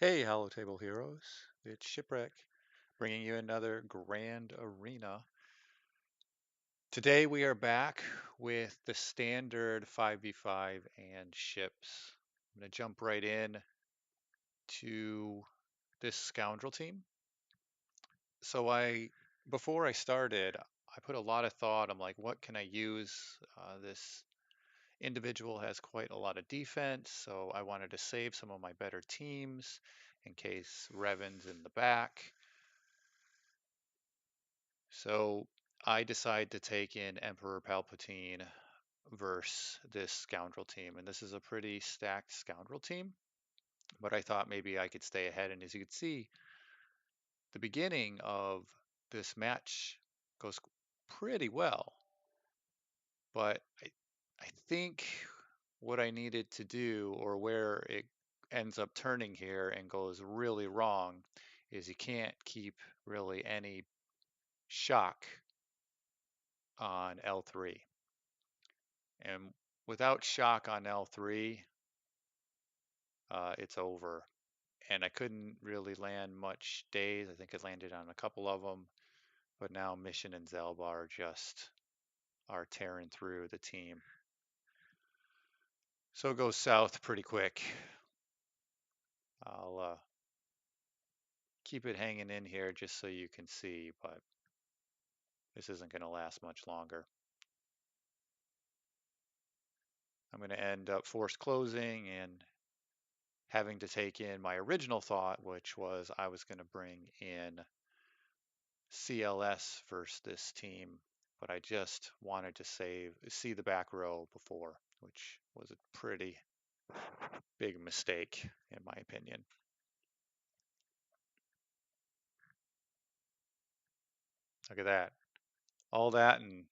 Hey, Hollow Table Heroes. It's Shipwreck, bringing you another Grand Arena. Today we are back with the standard 5v5 and ships. I'm going to jump right in to this scoundrel team. Before I started, I put a lot of thought. I'm like, what can I use? This individual has quite a lot of defense, so I wanted to save some of my better teams in case Revan's in the back. So I decide to take in Emperor Palpatine versus this scoundrel team. And this is a pretty stacked scoundrel team. But I thought maybe I could stay ahead. And as you can see, the beginning of this match goes pretty well. But I think what I needed to do, or where it ends up turning here and goes really wrong, is you can't keep really any shock on L3. And without shock on L3, it's over. And I couldn't really land much days. I think I landed on a couple of them. But now Mission and Zaalbar just are tearing through the team. So it goes south pretty quick. I'll keep it hanging in here just so you can see, but this isn't going to last much longer. I'm going to end up forced closing and having to take in my original thought, which was I was going to bring in CLS versus this team, but I just wanted to see the back row before, which was a pretty big mistake in my opinion. Look at that. All that and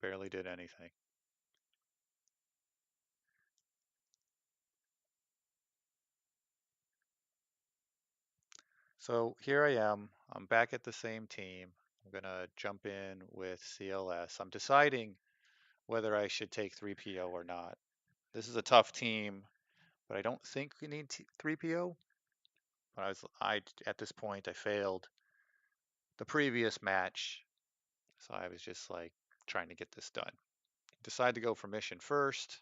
barely did anything. So here I am. I'm back at the same team. I'm going to jump in with CLS. I'm deciding whether I should take 3PO or not. This is a tough team, but I don't think we need 3PO. But at this point I failed the previous match, so I was just like trying to get this done. Decide to go for mission first.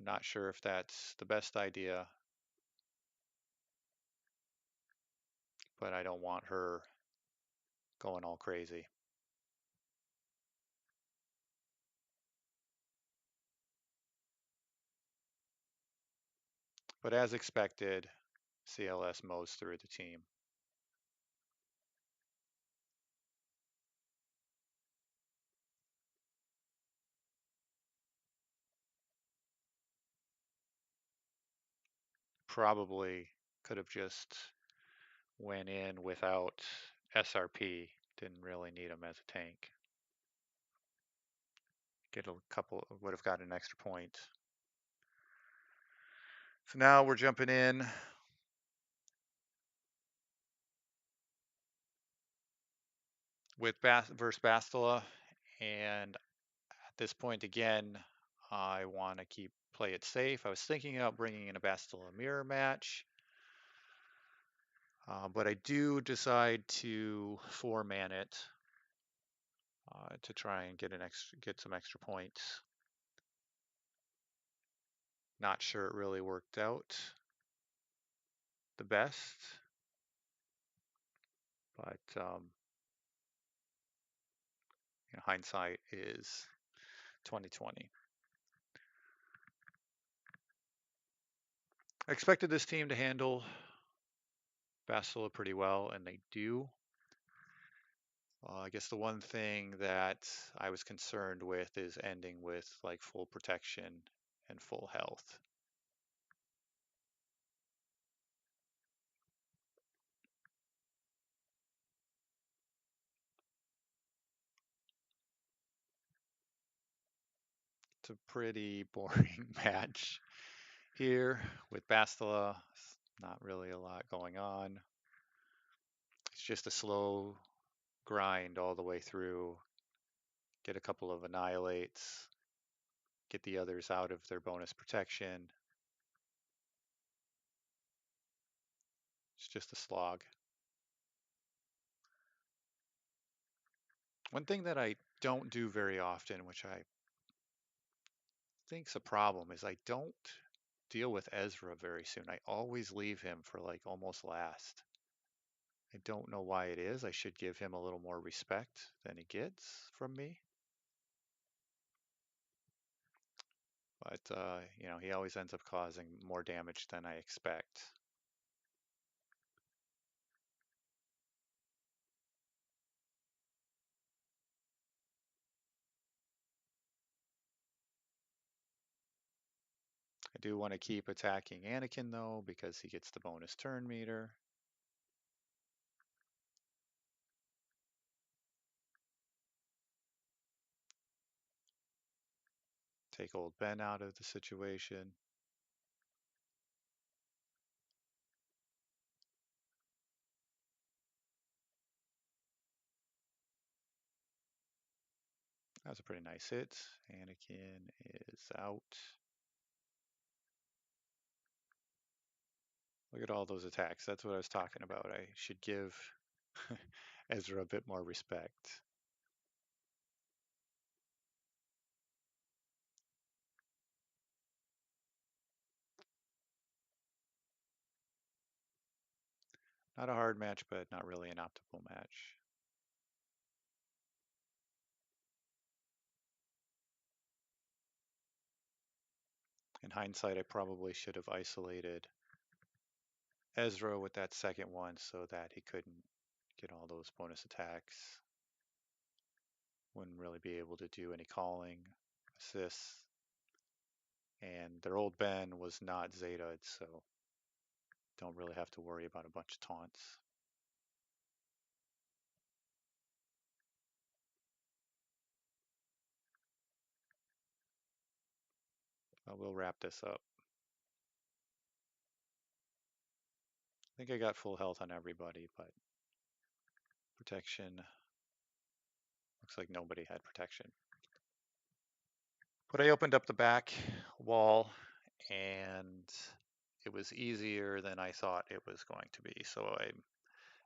Not sure if that's the best idea, but I don't want her going all crazy. But as expected, CLS mows through the team. Probably could have just went in without SRP. Didn't really need him as a tank. Get a couple, would have got an extra point. So now we're jumping in with versus Bastila, and at this point again, I want to play it safe. I was thinking about bringing in a Bastila mirror match, but I do decide to 4-man it to try and get some extra points. Not sure it really worked out the best, but hindsight is 2020. I expected this team to handle Bastila pretty well, and they do. I guess the one thing that I was concerned with is ending with like full protection and full health. It's a pretty boring match here with Bastila. Not really a lot going on. It's just a slow grind all the way through. Get a couple of annihilates, get the others out of their bonus protection. It's just a slog. One thing that I don't do very often, which I think's a problem, is I don't deal with Ezra very soon. I always leave him for like almost last. I don't know why it is. I should give him a little more respect than he gets from me. But, you know, he always ends up causing more damage than I expect. I do want to keep attacking Anakin, though, because he gets the bonus turn meter. Take old Ben out of the situation. That was a pretty nice hit. Anakin is out. Look at all those attacks. That's what I was talking about. I should give Ezra a bit more respect. Not a hard match, but not really an optimal match. In hindsight, I probably should have isolated Ezra with that second one so that he couldn't get all those bonus attacks. Wouldn't really be able to do any calling, assists. And their old Ben was not Zeta, so don't really have to worry about a bunch of taunts. But we'll wrap this up. I think I got full health on everybody, but protection, looks like nobody had protection. But I opened up the back wall and it was easier than I thought it was going to be. So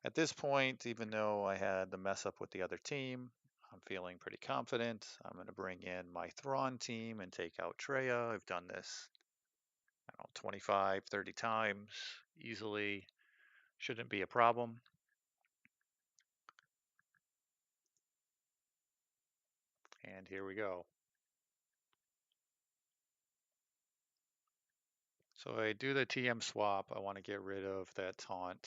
at this point, even though I had the mess up with the other team, I'm feeling pretty confident. I'm going to bring in my Thrawn team and take out Traya. I've done this, I don't know, 25, 30 times easily. Shouldn't be a problem. And here we go. So I do the TM swap. I want to get rid of that taunt.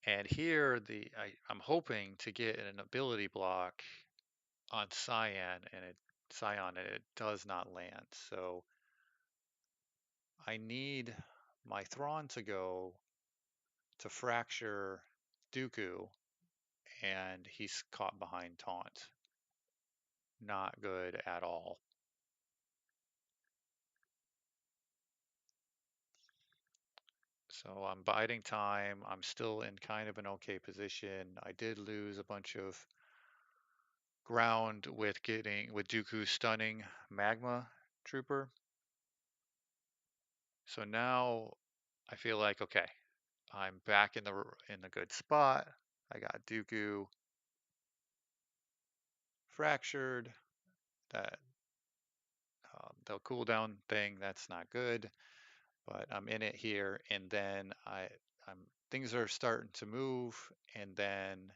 And here I'm hoping to get an ability block on Sion and it does not land. So I need my Thrawn to go to fracture Dooku and he's caught behind taunt. Not good at all. So I'm biding time. I'm still in kind of an okay position. I did lose a bunch of ground with Dooku stunning Magma Trooper. So now I feel like okay, I'm back in the good spot. I got Dooku fractured. That the cooldown thing, that's not good, but I'm in it here, and then I'm things are starting to move, and then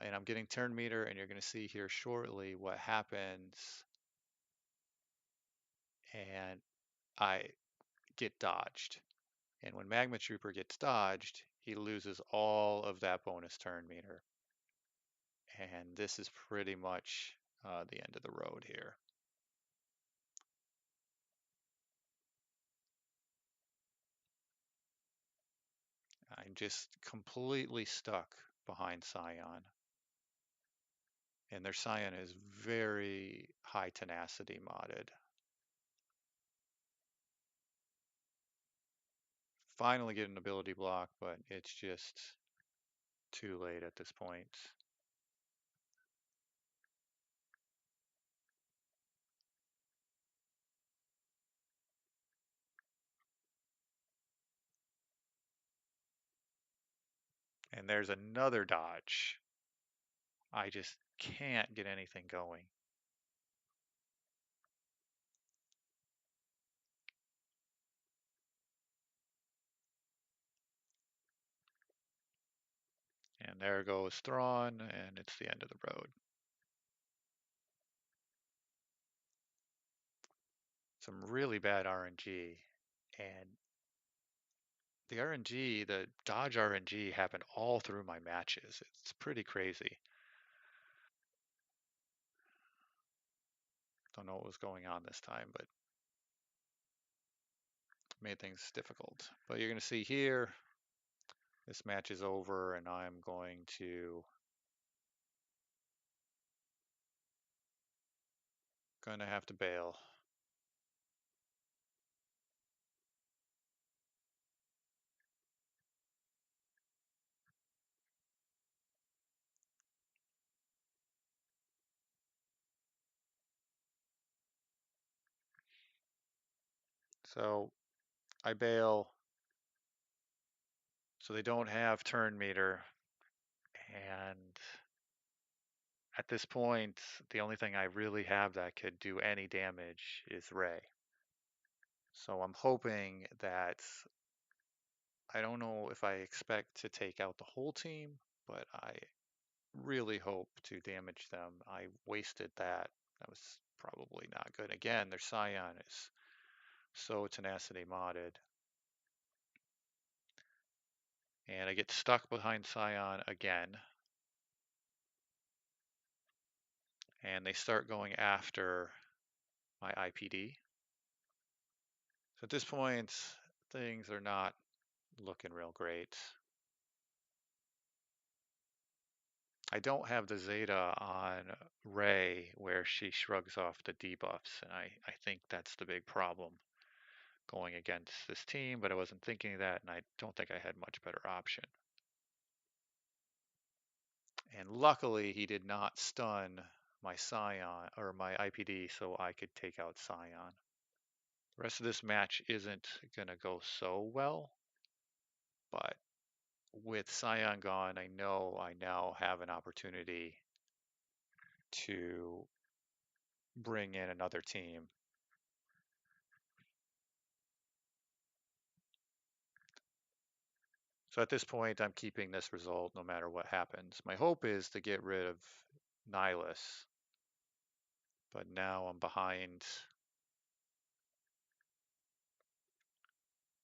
and I'm getting turn meter, and you're going to see here shortly what happens, and I get dodged. And when Magma Trooper gets dodged, he loses all of that bonus turn meter. And this is pretty much the end of the road here. I'm just completely stuck behind Sion. And their Sion is very high tenacity modded. Finally get an ability block, but it's just too late at this point. And there's another dodge. I just can't get anything going. And there goes Thrawn, and it's the end of the road. Some really bad RNG. And the RNG, the dodge RNG happened all through my matches. It's pretty crazy. Don't know what was going on this time, but made things difficult. But you're going to see here, this match is over, and I'm going to have to bail. So I bail, so they don't have turn meter, and at this point, the only thing I really have that could do any damage is Rey. So I'm hoping that, I don't know if I expect to take out the whole team, but I really hope to damage them. I wasted that. That was probably not good. Again, their Sion is so tenacity modded. And I get stuck behind Sion again. And they start going after my IPD. So at this point, things are not looking real great. I don't have the Zeta on Rey where she shrugs off the debuffs, and I think that's the big problem going against this team, but I wasn't thinking of that, and I don't think I had much better option. And luckily, he did not stun my Sion or my IPD, so I could take out Sion. The rest of this match isn't going to go so well, but with Sion gone, I know I now have an opportunity to bring in another team. So at this point, I'm keeping this result no matter what happens. My hope is to get rid of Nihilus, but now I'm behind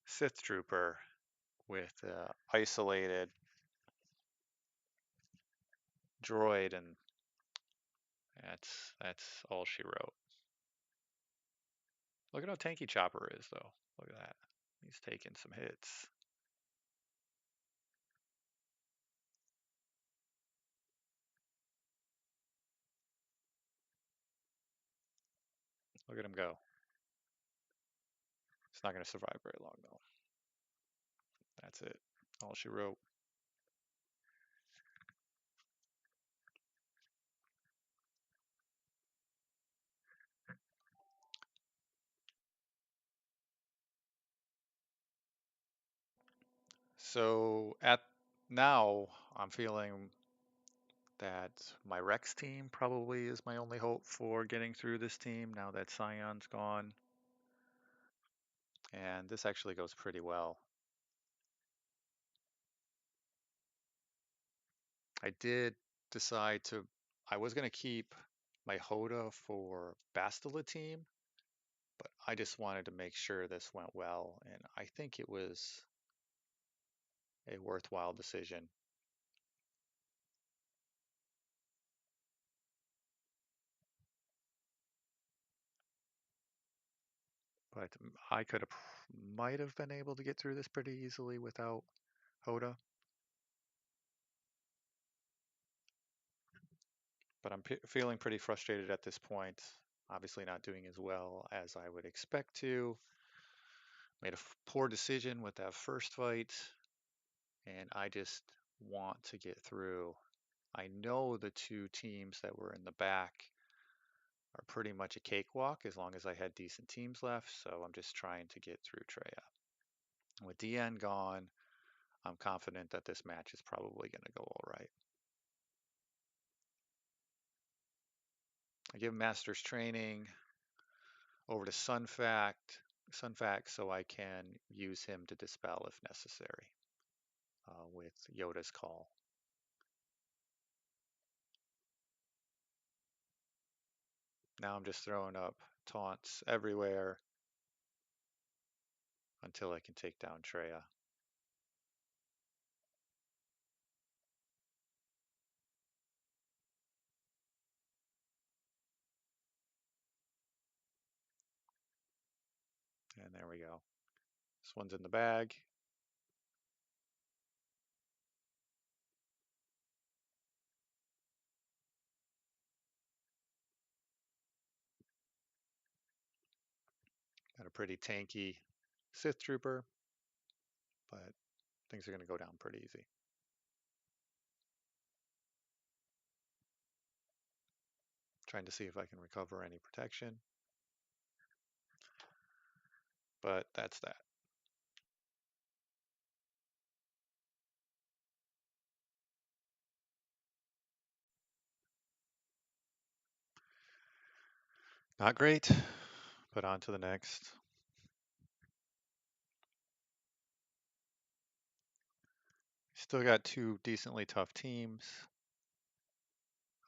Sith Trooper with isolated droid, and that's all she wrote. Look at how tanky Chopper is, though. Look at that. He's taking some hits. Look at him go. It's not going to survive very long, though. That's it. All she wrote. So at now, I'm feeling that my Rex team probably is my only hope for getting through this team now that Sion's gone. And this actually goes pretty well. I did decide to, I was going to keep my Hoda for Bastila team, but I just wanted to make sure this went well, and I think it was a worthwhile decision. But I could have, might have been able to get through this pretty easily without Hoda. But I'm feeling pretty frustrated at this point. Obviously, not doing as well as I would expect to. Made a poor decision with that first fight, and I just want to get through. I know the two teams that were in the back are pretty much a cakewalk as long as I had decent teams left, so I'm just trying to get through Traya. With DN gone, I'm confident that this match is probably going to go all right. I give Master's Training over to Sunfact, so I can use him to dispel if necessary with Yoda's call. Now I'm just throwing up taunts everywhere until I can take down Traya. And there we go. This one's in the bag. Got a pretty tanky Sith Trooper, but things are going to go down pretty easy. Trying to see if I can recover any protection. But that's that. Not great, but on to the next. Still got two decently tough teams.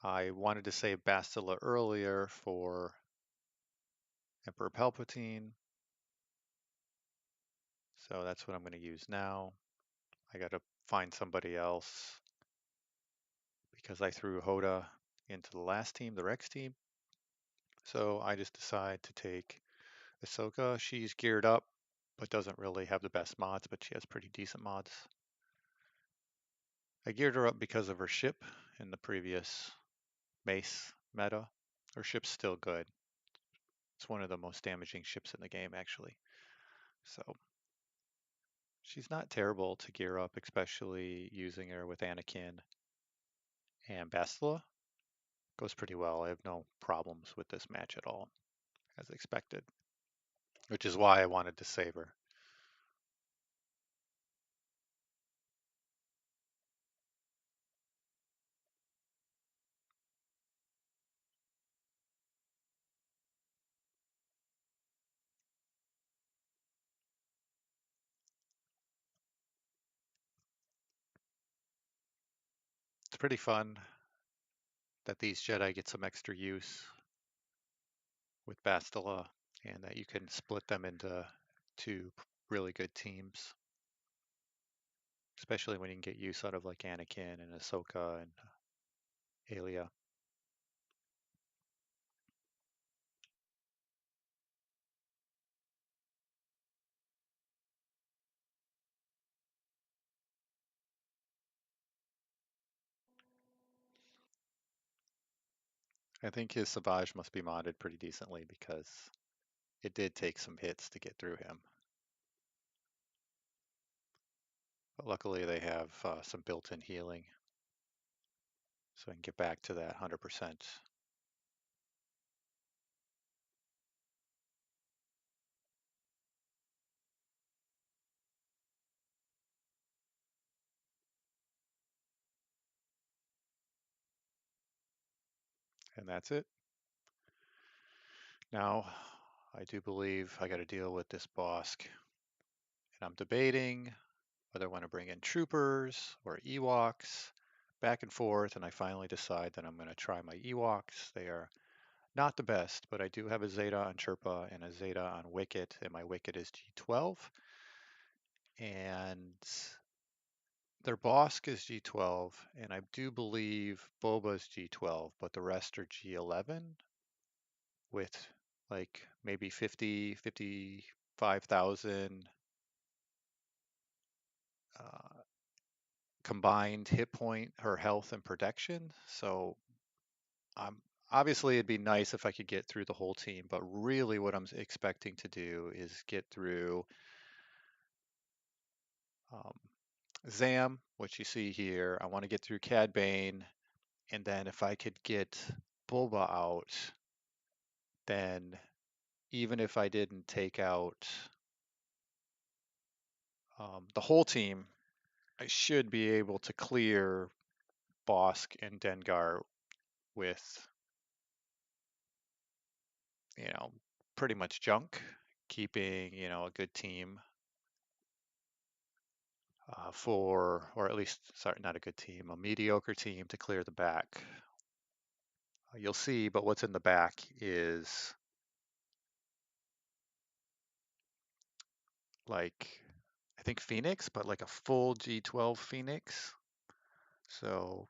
I wanted to say Bastila earlier for Emperor Palpatine, so that's what I'm going to use now. I got to find somebody else because I threw Hoda into the last team, the Rex team. So I just decide to take Ahsoka. She's geared up, but doesn't really have the best mods, but she has pretty decent mods. I geared her up because of her ship in the previous Mace meta. Her ship's still good. It's one of the most damaging ships in the game, actually. So she's not terrible to gear up, especially using her with Anakin and Bastila. Goes pretty well. I have no problems with this match at all, as expected, which is why I wanted to save her. It's pretty fun that these Jedi get some extra use with Bastila and that you can split them into two really good teams, especially when you can get use out of like Anakin and Ahsoka and Aayla. I think his Savage must be modded pretty decently because it did take some hits to get through him. But luckily they have some built-in healing, so I can get back to that 100%. And that's it. Now, I do believe I got to deal with this Bossk, and I'm debating whether I want to bring in troopers or Ewoks, back and forth, and I finally decide that I'm going to try my Ewoks. They are not the best, but I do have a Zeta on Chirpa and a Zeta on Wicket, and my Wicket is G12. And their Bossk is G12, and I do believe Boba's G12, but the rest are G11 with like maybe 50, 55,000 uh, combined hit point, her health and protection. So obviously it'd be nice if I could get through the whole team, but really what I'm expecting to do is get through um, Zam, which you see here. I want to get through Cad Bane, and then if I could get Boba out, then even if I didn't take out the whole team, I should be able to clear Bossk and Dengar with, you know, pretty much junk, keeping, a good team or at least, sorry, not a good team, a mediocre team to clear the back. You'll see, but what's in the back is like, I think Phoenix, but like a full G12 Phoenix. So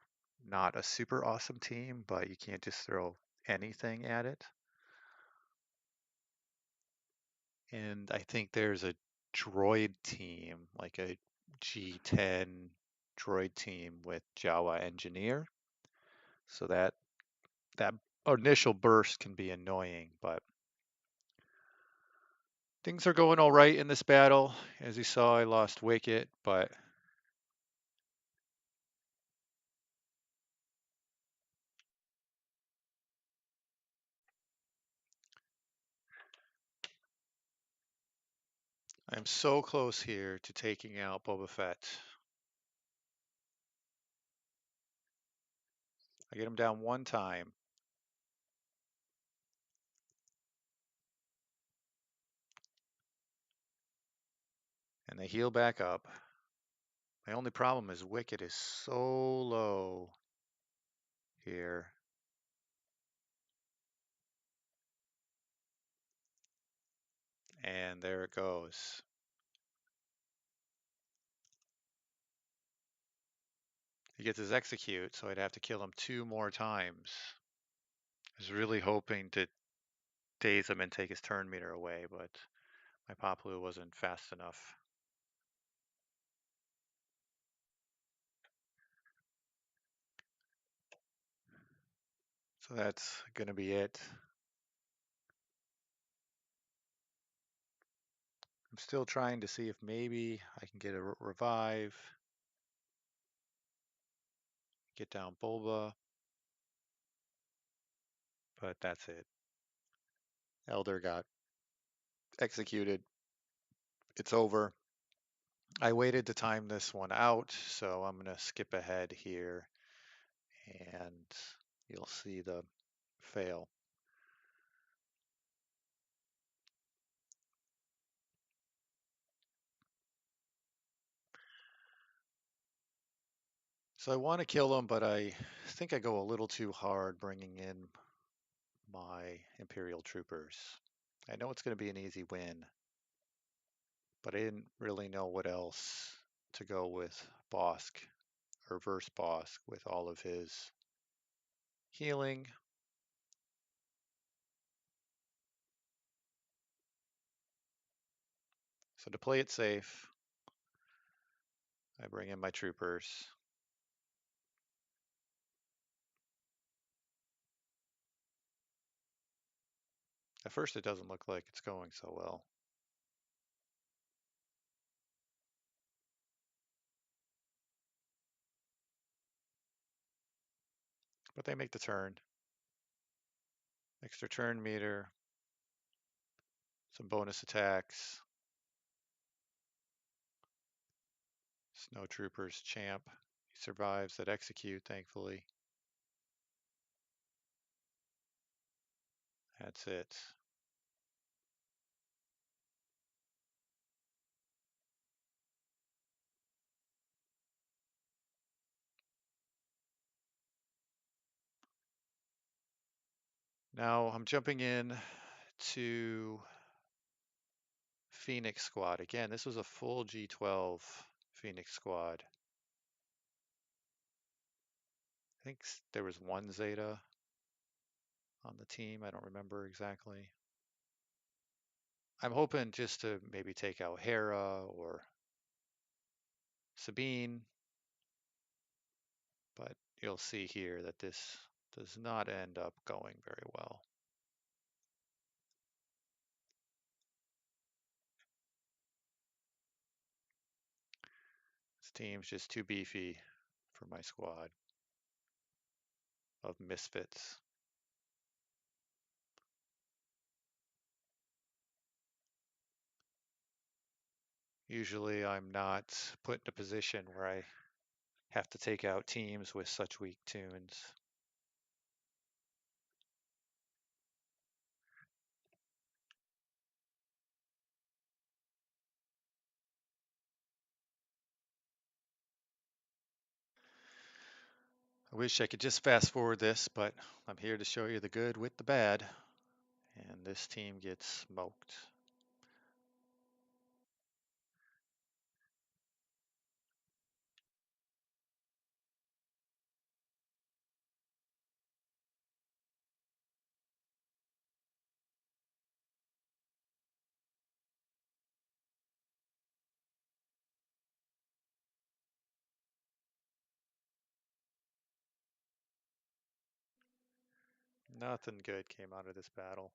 not a super awesome team, but you can't just throw anything at it. And I think there's a droid team, like a G10 droid team with Jawa engineer. So that initial burst can be annoying, but things are going all right in this battle. As you saw, I lost Wicket, but I'm so close here to taking out Boba Fett. I get him down one time. And they heal back up. My only problem is Wicket is so low here. And there it goes. He gets his execute, so I'd have to kill him 2 more times. I was really hoping to daze him and take his turn meter away, but my Paploo wasn't fast enough. So that's going to be it. I'm still trying to see if maybe I can get a revive. Get down Boba. But that's it. Elder got executed. It's over. I waited to time this one out, so I'm going to skip ahead here and you'll see the fail. So I want to kill him, but I think I go a little too hard bringing in my Imperial troopers. I know it's going to be an easy win, but I didn't really know what else to go with Bossk or verse Bossk with all of his healing. So to play it safe, I bring in my troopers. At first it doesn't look like it's going so well. But they make the turn. Extra turn meter. Some bonus attacks. Snow Troopers champ. He survives that execute, thankfully. That's it. Now I'm jumping in to Phoenix Squad. Again, this was a full G12 Phoenix Squad. I think there was 1 Zeta on the team. I don't remember exactly. I'm hoping just to maybe take out Hera or Sabine, but you'll see here that this does not end up going very well. This team's just too beefy for my squad of misfits. Usually I'm not put in a position where I have to take out teams with such weak tunes. I wish I could just fast forward this, but I'm here to show you the good with the bad, and this team gets smoked. Nothing good came out of this battle.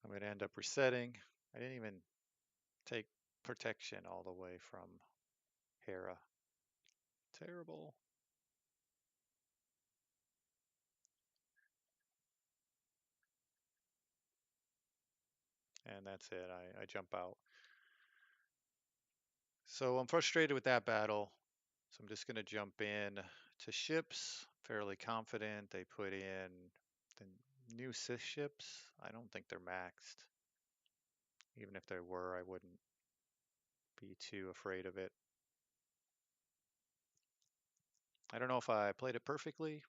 I'm going to end up resetting. I didn't even take protection all the way from Hera. Terrible. And that's it. I jump out. So I'm frustrated with that battle. So I'm just going to jump in to ships. Fairly confident they put in the new Sith ships. I don't think they're maxed. Even if they were, I wouldn't be too afraid of it. I don't know if I played it perfectly,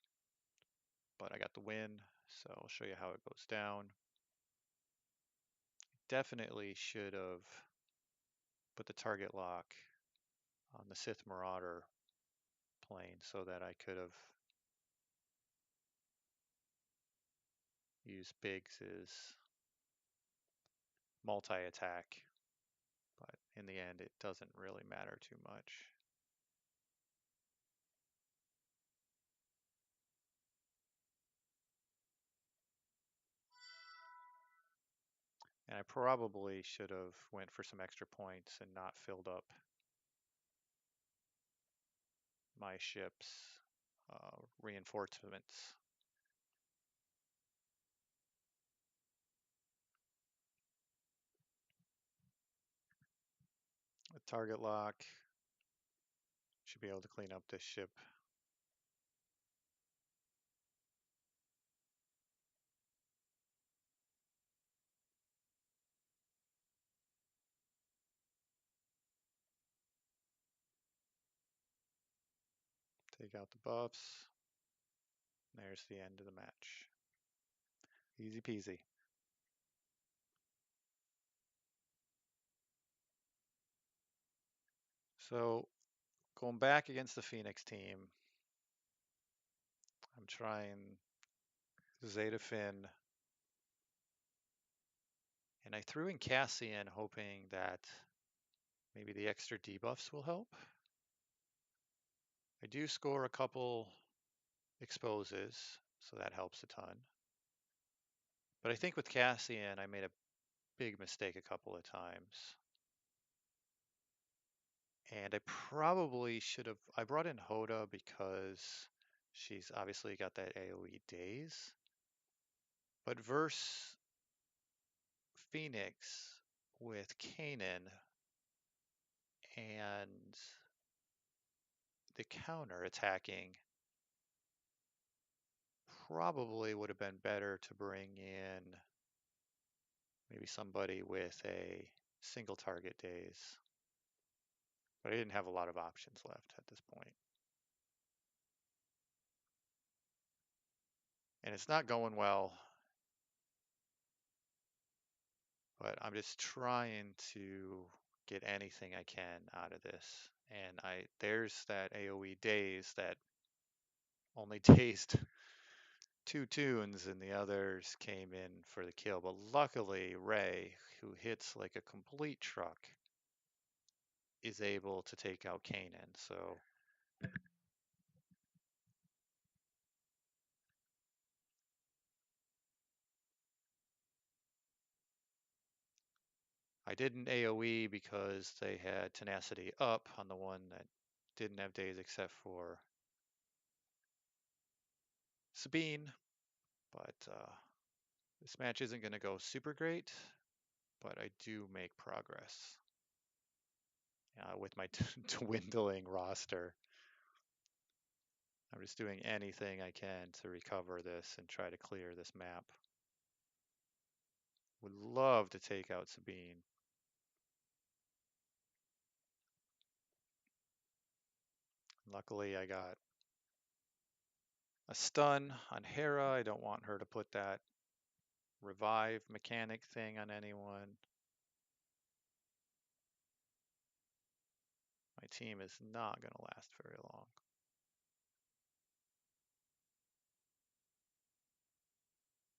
but I got the win. So I'll show you how it goes down. Definitely should have put the target lock on the Sith Marauder plane so that I could have used Biggs's multi-attack, but in the end it doesn't really matter too much. And I probably should have went for some extra points and not filled up my ship's reinforcements. With target lock, should be able to clean up this ship. Take out the buffs. There's the end of the match. Easy peasy. So going back against the Phoenix team, I'm trying Zeta Finn, and I threw in Cassian hoping that maybe the extra debuffs will help. I do score a couple exposes, so that helps a ton. But I think with Cassian, I made a big mistake a couple of times. And I probably should have. I brought in Hoda because she's obviously got that AoE daze. But verse Phoenix with Kanan and the counter attacking, probably would have been better to bring in maybe somebody with a single target daze. But I didn't have a lot of options left at this point. And it's not going well, but I'm just trying to get anything I can out of this. And there's that AoE daze that only dazed 2 tunes and the others came in for the kill. But luckily, Ray, who hits like a complete truck, is able to take out Kanan. So I didn't AoE because they had tenacity up on the one that didn't have daze except for Sabine. But this match isn't going to go super great, but I do make progress. with my dwindling roster. I'm just doing anything I can to recover this and try to clear this map. Would love to take out Sabine. Luckily, I got a stun on Hera. I don't want her to put that revive mechanic thing on anyone. My team is not going to last very long.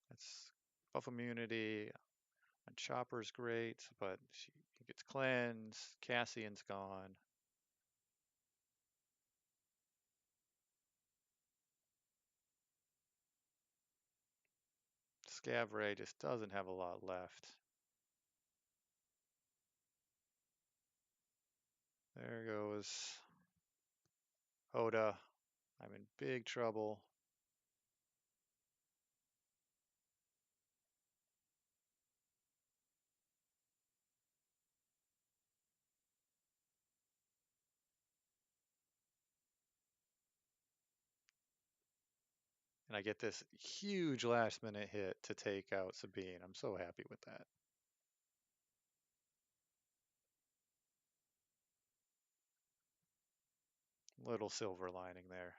That's buff immunity on Chopper's great, but she gets cleansed. Cassian's gone. Scavray just doesn't have a lot left. There goes Hoda. I'm in big trouble. And I get this huge last minute hit to take out Sabine. I'm so happy with that. Little silver lining there.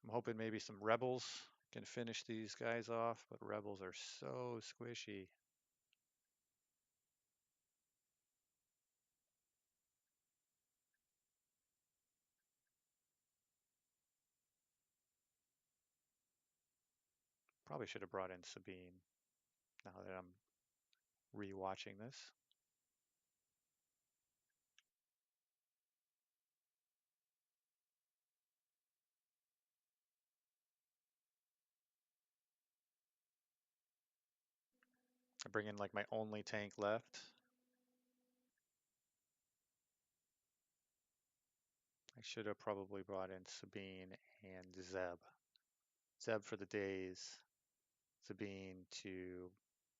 I'm hoping maybe some rebels can finish these guys off, but rebels are so squishy. Probably should have brought in Sabine now that I'm re-watching this. I bring in like my only tank left. I should have probably brought in Sabine and Zeb. Zeb for the days, Sabine to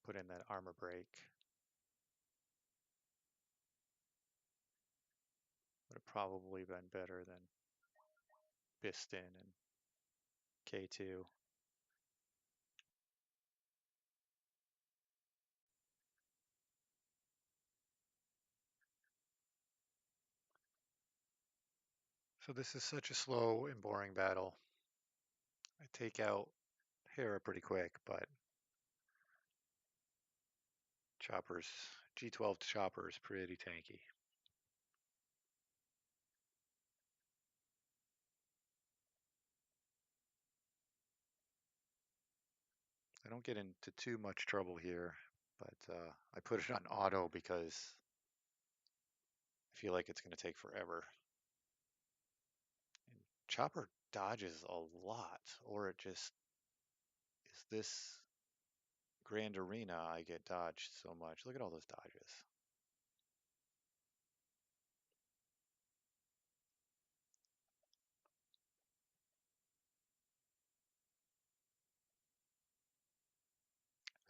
put in that armor break. Would have probably been better than Biston and K2. So this is such a slow and boring battle. I take out Hera pretty quick, but Chopper's G12 Chopper is pretty tanky. I don't get into too much trouble here, but I put it on auto because I feel like it's going to take forever. And Chopper dodges a lot, or it just is this grand arena I get dodged so much. Look at all those dodges.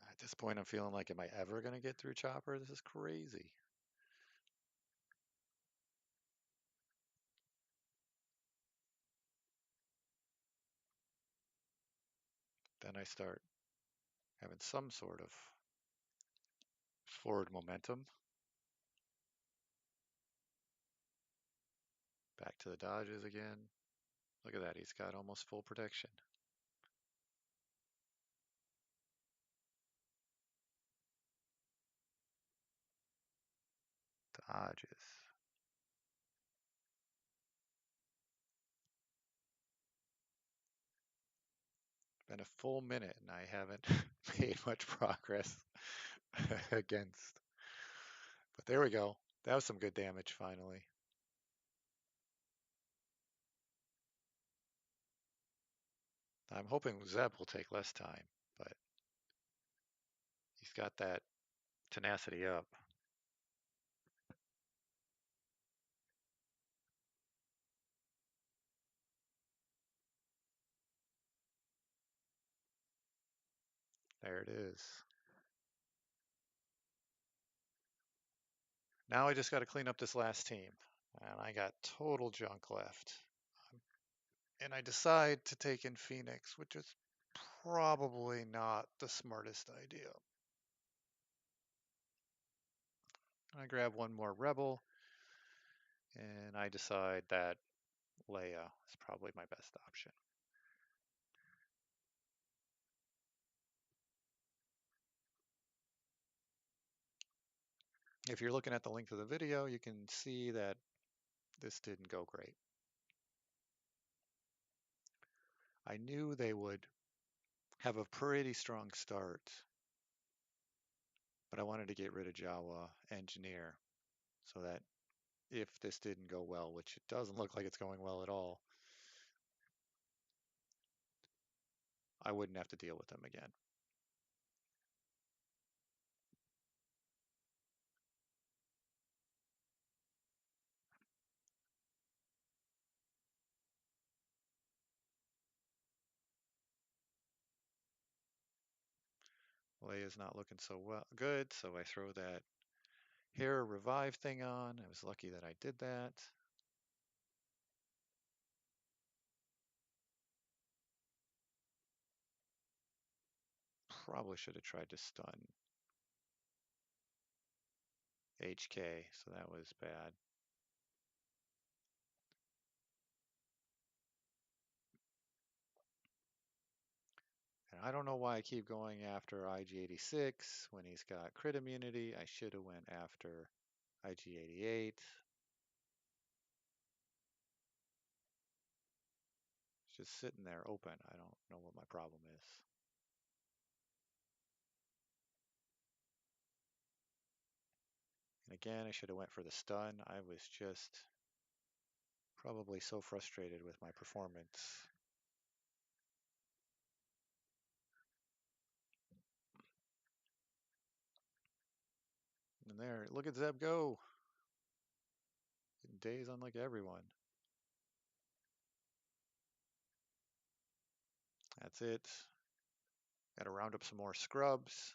At this point, I'm feeling like, am I ever going to get through Chopper? This is crazy. Then I start having some sort of forward momentum. Back to the dodges again. Look at that, he's got almost full protection. Dodges. Been a full minute and I haven't made much progress against. But there we go. That was some good damage finally. I'm hoping Zeb will take less time, but he's got that tenacity up. There it is. Now I just got to clean up this last team. And I got total junk left. And I decide to take in Phoenix, which is probably not the smartest idea. I grab one more Rebel, and I decide that Leia is probably my best option. If you're looking at the length of the video, you can see that this didn't go great. I knew they would have a pretty strong start, but I wanted to get rid of Jawa Engineer so that if this didn't go well, which it doesn't look like it's going well at all, I wouldn't have to deal with them again. Leia's not looking so good, so I throw that Hera revive thing on. I was lucky that I did that. Probably should have tried to stun HK, so that was bad. And I don't know why I keep going after IG-86 when he's got crit immunity. I should have went after IG-88. It's just sitting there open. I don't know what my problem is. And again, I should have went for the stun. I was just probably so frustrated with my performance. And there, look at Zeb go. Days unlike everyone. That's it. Got to round up some more scrubs.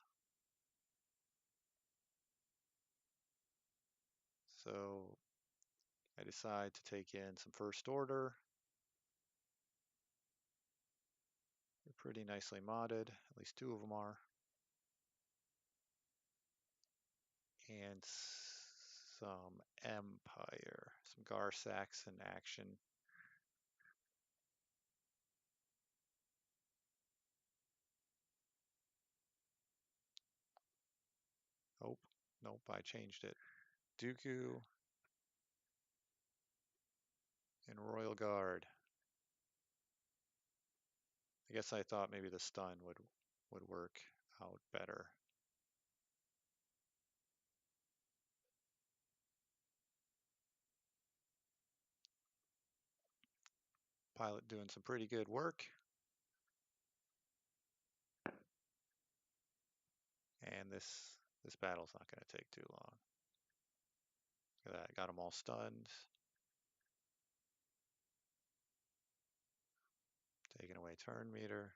So I decide to take in some First Order. They're pretty nicely modded. At least two of them are. And some Empire. Some Gar Saxon action. Oh, nope, I changed it. Dooku and Royal Guard. I guess I thought maybe the stun would work out better. Pilot doing some pretty good work. And this battle's not going to take too long. Look at that, got them all stunned. Taking away turn meter.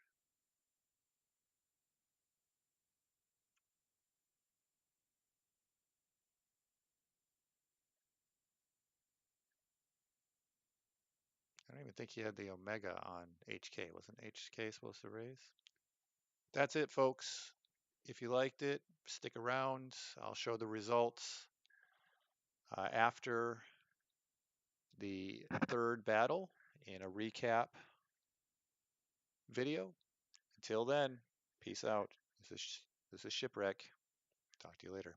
I don't even think he had the Omega on HK. Wasn't HK supposed to raise? That's it, folks. If you liked it, stick around. I'll show the results after the third battle in a recap video. Until then, peace out. This is Shipwreck. Talk to you later.